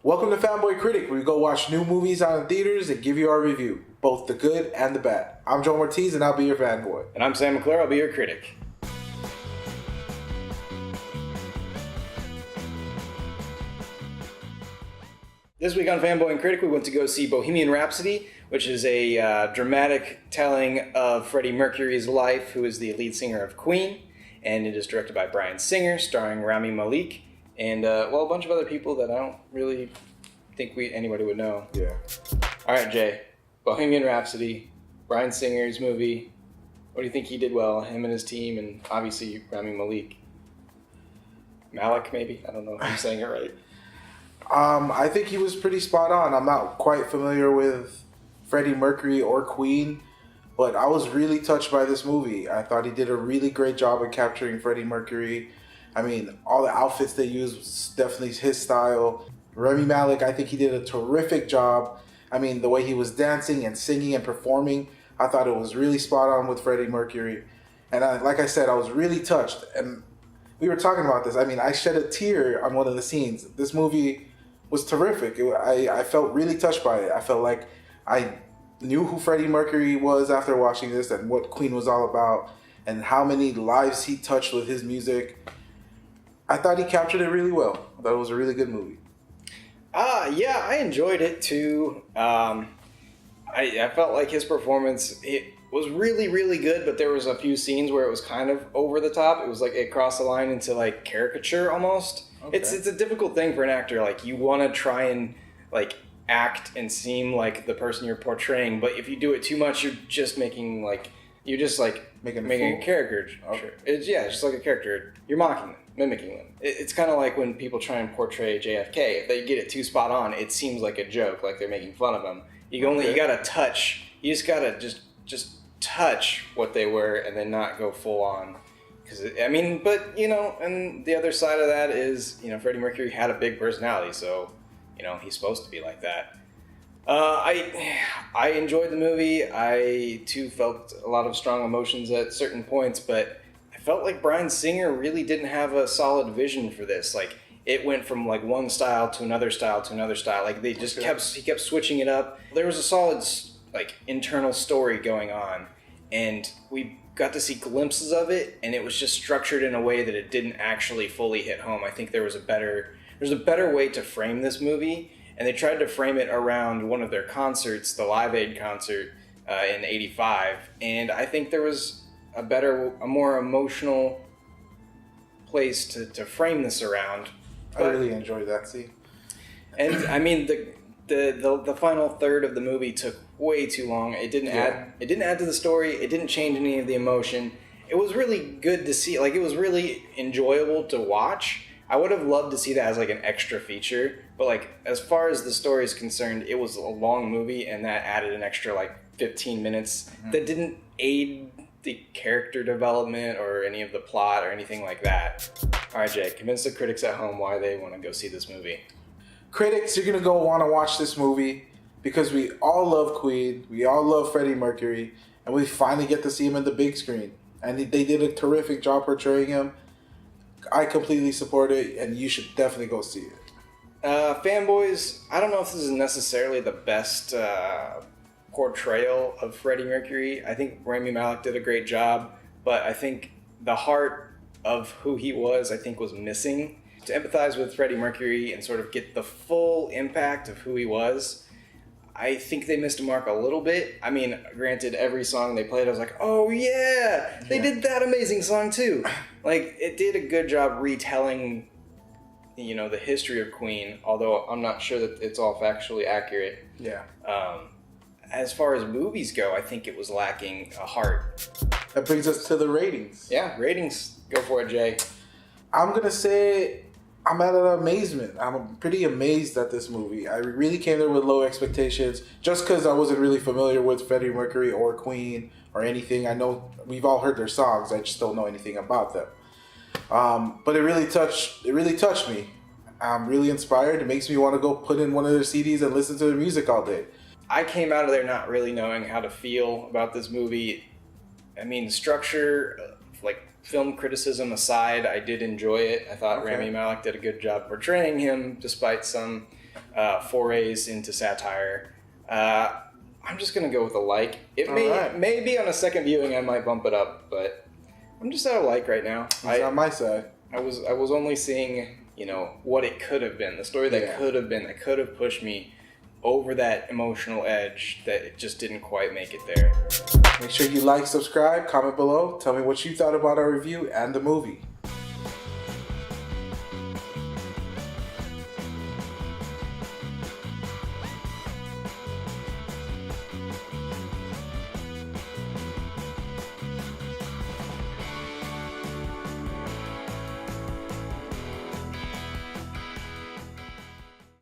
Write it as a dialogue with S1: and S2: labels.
S1: Welcome to Fanboy Critic, where we go watch new movies out in theaters and give you our review, both the good and the bad. I'm Joe Ortiz, and I'll be your fanboy.
S2: And I'm Sam McClure, I'll be your critic. This week on Fanboy and Critic, we went to go see Bohemian Rhapsody, which is a dramatic telling of Freddie Mercury's life, who is the lead singer of Queen, and it is directed by Bryan Singer, starring Rami Malek, and a bunch of other people that I don't really think anybody would know.
S1: Yeah.
S2: All right, Jay. Bohemian Rhapsody, Bryan Singer's movie. What do you think he did well? Him and his team, and obviously Rami Malek. Malek, maybe? I don't know if I'm saying it right.
S1: I think he was pretty spot on. I'm not quite familiar with Freddie Mercury or Queen, but I was really touched by this movie. I thought he did a really great job of capturing Freddie Mercury. I mean, all the outfits they used was definitely his style. Rami Malek, I think he did a terrific job. I mean, the way he was dancing and singing and performing, I thought it was really spot on with Freddie Mercury. And like I said, I was really touched. And we were talking about this. I mean, I shed a tear on one of the scenes. This movie was terrific. I felt really touched by it. I felt like I knew who Freddie Mercury was after watching this and what Queen was all about and how many lives he touched with his music. I thought he captured it really well. I thought it was a really good movie.
S2: Yeah, I enjoyed it too. I felt like his performance, it was really, really good, but there was a few scenes where it was kind of over the top. It was like it crossed the line into like caricature almost. Okay. It's a difficult thing for an actor. Like you want to try and like act and seem like the person you're portraying, but if you do it too much, you're just making a character. Okay. It's just like a character. You're mocking them, mimicking them. It's kind of like when people try and portray JFK. If they get it too spot on, it seems like a joke, like they're making fun of him. You gotta touch. You just gotta just touch what they were, and then not go full on. And the other side of that is, Freddie Mercury had a big personality, so he's supposed to be like that. I enjoyed the movie. I too felt a lot of strong emotions at certain points, but I felt like Bryan Singer really didn't have a solid vision for this. Like it went from like one style to another style to another style. Like they just he kept switching it up. There was a solid like internal story going on, and we got to see glimpses of it, and it was just structured in a way that it didn't actually fully hit home. I think there's a better way to frame this movie. And they tried to frame it around one of their concerts, the Live Aid concert in '85. And I think there was a more emotional place to frame this around.
S1: I really enjoyed that scene.
S2: And I mean, the final third of the movie took way too long. It didn't add to the story. It didn't change any of the emotion. It was really good to see. Like it was really enjoyable to watch. I would have loved to see that as like an extra feature, but like as far as the story is concerned, it was a long movie, and that added an extra like 15 minutes that didn't aid the character development or any of the plot or anything like that. All right, Jay, convince the critics at home why they want to go see this movie.
S1: Critics, you're gonna go want to watch this movie because we all love Queen, we all love Freddie Mercury, and we finally get to see him in the big screen, and they did a terrific job portraying him. I completely support it, and you should definitely go see it.
S2: Fanboys, I don't know if this is necessarily the best portrayal of Freddie Mercury. I think Rami Malek did a great job, but I think the heart of who he was, was missing. To empathize with Freddie Mercury and sort of get the full impact of who he was, I think they missed a mark a little bit. I mean, granted, every song they played, I was like, oh yeah, they did that amazing song too. Like, it did a good job retelling, the history of Queen, although I'm not sure that it's all factually accurate.
S1: Yeah.
S2: As far as movies go, I think it was lacking a heart.
S1: That brings us to the ratings.
S2: Yeah, ratings. Go for it, Jay.
S1: I'm going to say I'm at an amazement. I'm pretty amazed at this movie. I really came there with low expectations just because I wasn't really familiar with Freddie Mercury or Queen or anything. I know we've all heard their songs. I just don't know anything about them. But it really touched me. I'm really inspired. It makes me want to go put in one of their CDs and listen to their music all day.
S2: I came out of there not really knowing how to feel about this movie. I mean, structure, like film criticism aside, I did enjoy it. I thought Rami Malek did a good job portraying him, despite some forays into satire. I'm just gonna go with a like. It
S1: Alright.
S2: maybe on a second viewing I might bump it up, but I'm just at a like right now.
S1: It's on my side.
S2: I was only seeing, what it could have been, the story that could have been, that could have pushed me over that emotional edge that it just didn't quite make it there.
S1: Make sure you like, subscribe, comment below. Tell me what you thought about our review and the movie.